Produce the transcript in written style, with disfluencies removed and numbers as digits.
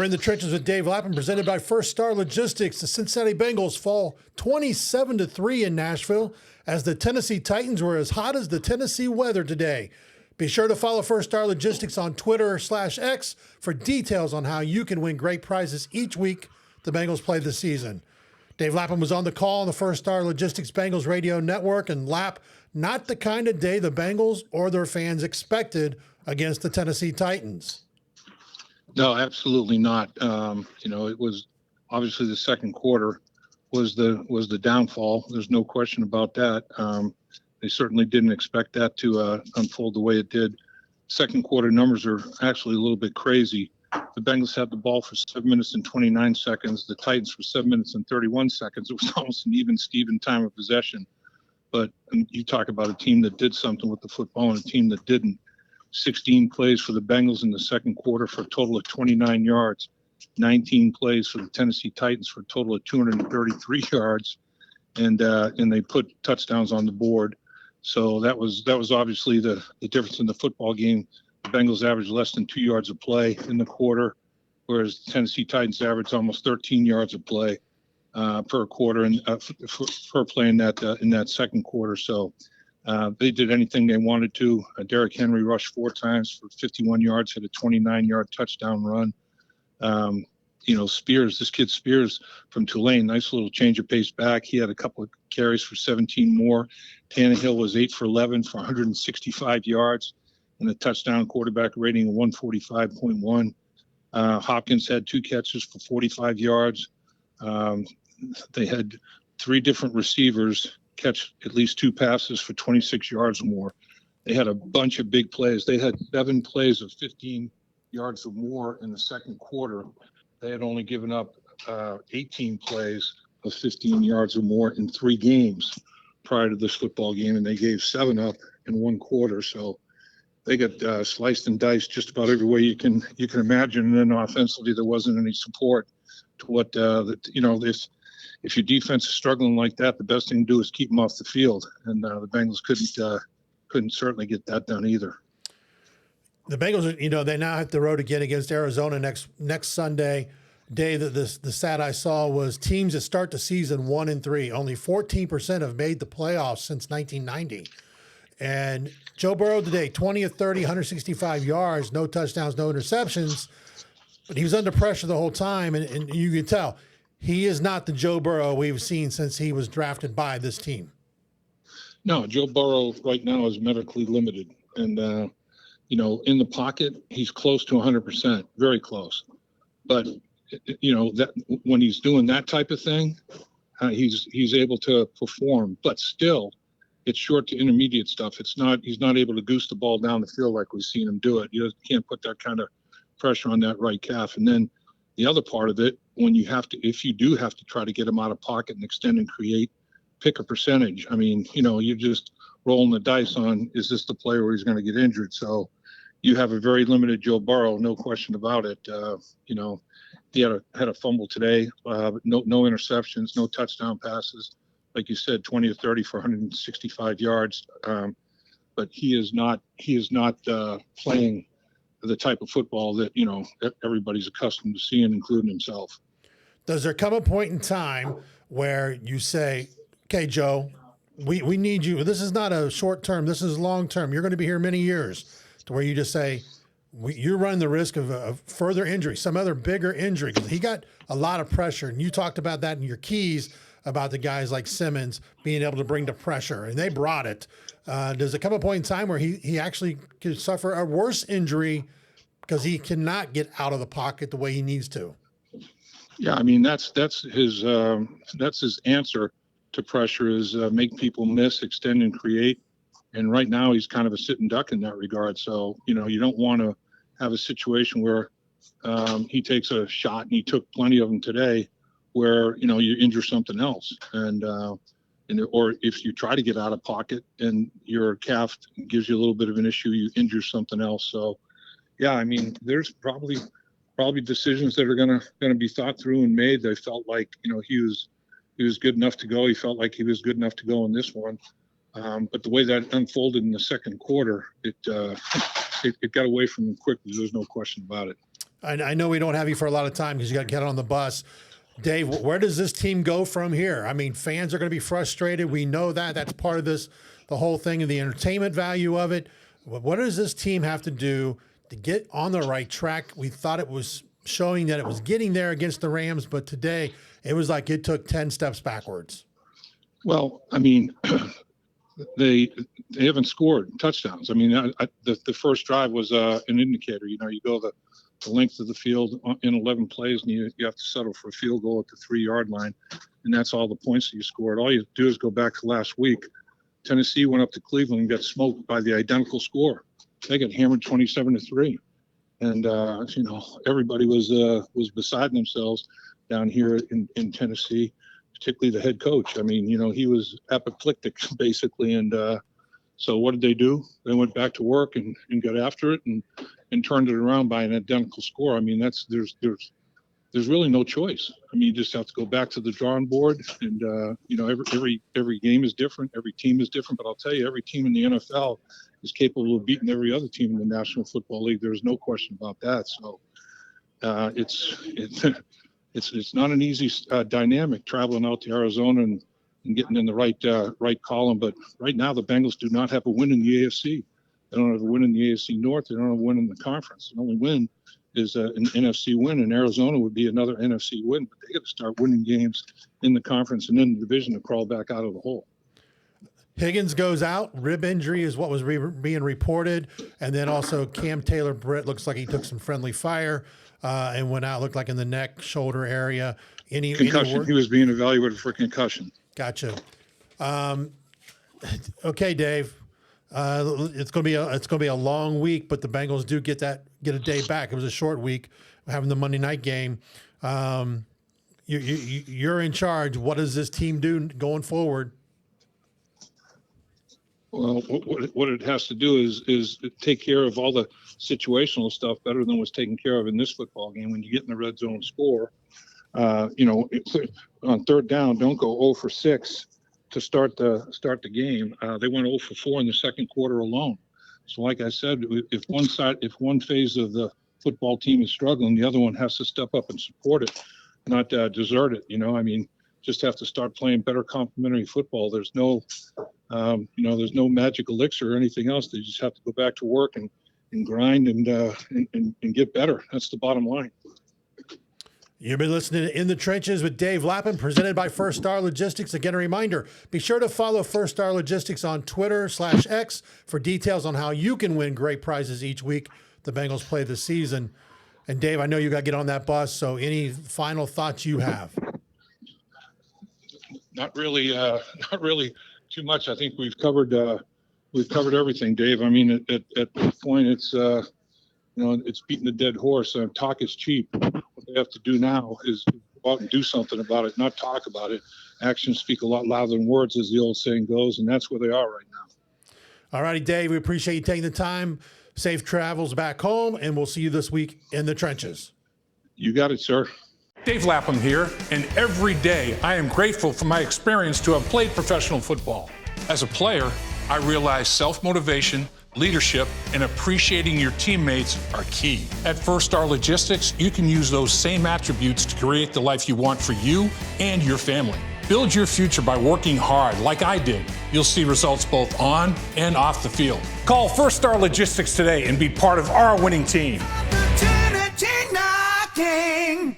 in the trenches with Dave Lapham, presented by First Star Logistics. The Cincinnati Bengals fall 27-3 in Nashville as the Tennessee Titans were as hot as the Tennessee weather today. Be sure to follow First Star Logistics on Twitter/X for details on how you can win great prizes each week the Bengals play this season. Dave Lapham was on the call on the First Star Logistics Bengals radio network, and Lap, not the kind of day the Bengals or their fans expected against the Tennessee Titans. No, absolutely not. It was obviously the second quarter was the downfall. There's no question about that. They certainly didn't expect that to unfold the way it did. Second quarter numbers are actually a little bit crazy. The Bengals had the ball for 7 minutes and 29 seconds. The Titans for 7 minutes and 31 seconds. It was almost an even Steven time of possession. But you talk about a team that did something with the football and a team that didn't. 16 plays for the Bengals in the second quarter for a total of 29 yards. 19 plays for the Tennessee Titans for a total of 233 yards, and they put touchdowns on the board. So that was obviously the difference in the football game. The Bengals averaged less than 2 yards of play in the quarter, whereas the Tennessee Titans averaged almost 13 yards of play per quarter and per play in that second quarter. So they did anything they wanted to. Derrick Henry rushed 4 times for 51 yards, hit a 29-yard touchdown run. This kid Spears from Tulane, nice little change of pace back. He had a couple of carries for 17 more. Tannehill was 8 for 11 for 165 yards and a touchdown, quarterback rating of 145.1. Hopkins had 2 catches for 45 yards. They had 3 different receivers catch at least 2 passes for 26 yards or more. They had a bunch of big plays. They had 7 plays of 15 yards or more in the second quarter. They had only given up 18 plays of 15 yards or more in 3 games prior to this football game, and they gave 7 up in 1 quarter. So they got sliced and diced just about every way you can imagine. And then offensively, there wasn't any support to what if your defense is struggling like that, the best thing to do is keep them off the field. And the Bengals couldn't certainly get that done either. The Bengals, they now hit the road again against Arizona next Sunday. Day that the stat I saw was teams that start the season 1-3. Only 14% have made the playoffs since 1990. And Joe Burrow today, 20 of 30, 165 yards, no touchdowns, no interceptions. But he was under pressure the whole time, and you can tell he is not the Joe Burrow we've seen since he was drafted by this team. No, Joe Burrow right now is medically limited. And, in the pocket, he's close to 100%, very close. But, that when he's doing that type of thing, he's able to perform. But still, it's short to intermediate stuff. He's not able to goose the ball down the field like we've seen him do it. You can't put that kind of pressure on that right calf. And then the other part of it, if you do have to try to get him out of pocket and extend and create, pick a percentage. I mean, you're just rolling the dice on, is this the player where he's going to get injured? So you have a very limited Joe Burrow, no question about it. He had a fumble today, no interceptions, no touchdown passes. Like you said, 20 of 30 for 165 yards. But he is not playing the type of football that, everybody's accustomed to seeing, including himself. Does there come a point in time where you say, okay, Joe, we need you. This is not a short term. This is long term. You're going to be here many years, to where you just say, you're running the risk of further injury, some other bigger injury. Because he got a lot of pressure, and you talked about that in your keys about the guys like Simmons being able to bring the pressure, and they brought it. Does it come a point in time where he actually could suffer a worse injury because he cannot get out of the pocket the way he needs to? Yeah, I mean that's his answer to pressure is make people miss, extend, and create. And right now he's kind of a sitting duck in that regard. So you don't want to have a situation where he takes a shot, and he took plenty of them today, where you injure something else, or if you try to get out of pocket and your calf gives you a little bit of an issue, you injure something else. So yeah, I mean there's probably decisions that are gonna be thought through and made. They felt like he was good enough to go. He felt like he was good enough to go in this one. But the way that unfolded in the second quarter, it got away from him quickly. There's no question about it. I know we don't have you for a lot of time because you got to get on the bus. Dave, where does this team go from here? I mean, fans are going to be frustrated. We know that. That's part of this, the whole thing, and the entertainment value of it. What does this team have to do to get on the right track? We thought it was showing that it was getting there against the Rams, but today it was like it took 10 steps backwards. Well, I mean, they haven't scored touchdowns. I mean, the first drive was an indicator. You know, you go the length of the field in 11 plays, and you have to settle for a field goal at the 3-yard line, and that's all the points that you scored. All you have to do is go back to last week. Tennessee went up to Cleveland and got smoked by the identical score. They got hammered 27-3, and you know, everybody was beside themselves down here in Tennessee, particularly the head coach. I mean, you know, he was apoplectic basically, and so what did they do? They went back to work and got after it and turned it around by an identical score. I mean, there's really no choice. I mean, you just have to go back to the drawing board, and you know, every game is different, every team is different. But I'll tell you, every team in the NFL is capable of beating every other team in the National Football League. There's no question about that. So it's not an easy dynamic traveling out to Arizona and getting in the right column. But right now, the Bengals do not have a win in the AFC. They don't have a win in the AFC North. They don't have a win in the conference. The only win is an NFC win, and Arizona would be another NFC win. But they got to start winning games in the conference and in the division to crawl back out of the hole. Higgins goes out. Rib injury is what was being reported. And then also Cam Taylor-Britt looks like he took some friendly fire and went out, looked like in the neck, shoulder area. Concussion. He was being evaluated for concussion. Gotcha. Okay, Dave. It's gonna be a long week, but the Bengals do get a day back. It was a short week, having the Monday night game. You're in charge. What does this team do going forward? Well, what it has to do is take care of all the situational stuff better than was taken care of in this football game. When you get in the red zone score, you know, on third down, don't go 0 for 6 to start the game. They went 0 for 4 in the second quarter alone. So, like I said, if one phase of the football team is struggling, the other one has to step up and support it, not desert it. You know, I mean, just have to start playing better complementary football. There's no, there's no magic elixir or anything else. They just have to go back to work and grind and get better. That's the bottom line. You've been listening to In the Trenches with Dave Lapham, presented by First Star Logistics. Again, a reminder, be sure to follow First Star Logistics on Twitter/X for details on how you can win great prizes each week the Bengals play this season. And Dave, I know you got to get on that bus, so any final thoughts you have? Not really too much. I think we've covered everything, Dave. I mean, at this point, it's it's beating a dead horse. Talk is cheap. What they have to do now is go out and do something about it, not talk about it. Actions speak a lot louder than words, as the old saying goes, and that's where they are right now. All righty, Dave. We appreciate you taking the time. Safe travels back home, and we'll see you this week in the trenches. You got it, sir. Dave Lapham here, and every day I am grateful for my experience to have played professional football. As a player, I realize self-motivation, leadership, and appreciating your teammates are key. At First Star Logistics, you can use those same attributes to create the life you want for you and your family. Build your future by working hard like I did. You'll see results both on and off the field. Call First Star Logistics today and be part of our winning team. Opportunity knocking.